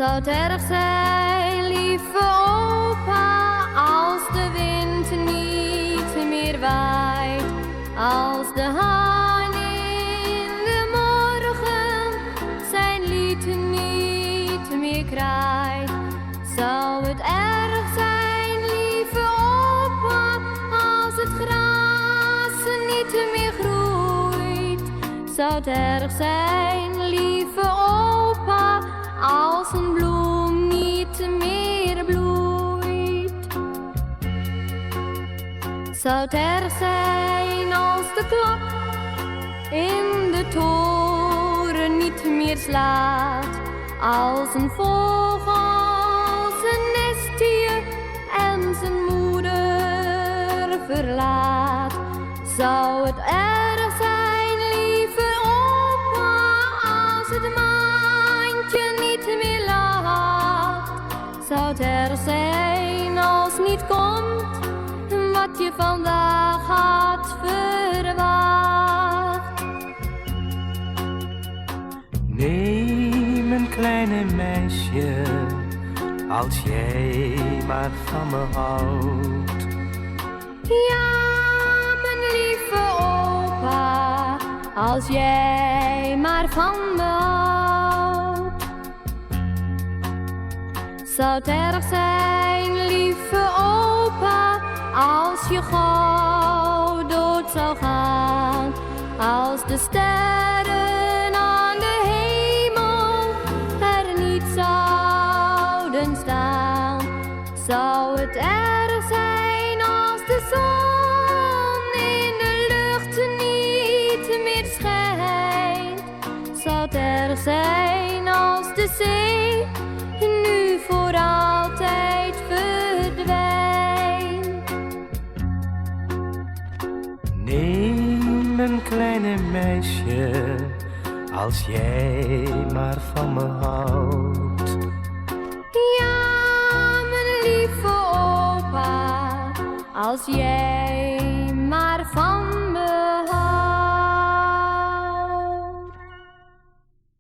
Zou het erg zijn, lieve opa, als de wind niet meer waait, als de haan in de morgen zijn lied niet meer kraait? Zou het erg zijn, lieve opa, als het gras niet meer groeit? Zou het erg zijn, lieve opa, als een bloem niet meer bloeit? Zou het erg zijn als de klok in de toren niet meer slaat, als een vogel zijn nestje en zijn moeder verlaat? Zou het erg zijn, lieve opa, als het maantje niet meer lacht? Zou het erg zijn als niet komt wat je vandaag had verwacht? Nee, mijn kleine meisje, als jij maar van me houdt. Ja, mijn lieve opa, als jij maar van me houdt. Zou het erg zijn, lieve opa, als je gauw dood zou gaan, als de sterren aan de hemel er niet zouden staan? Zou het erg zijn als de zon in de lucht niet meer schijnt? Zou het erg zijn als de zee nu voor altijd verdwijnt? Nee, mijn kleine meisje, als jij maar van me houdt. Ja, mijn lieve opa, als jij maar van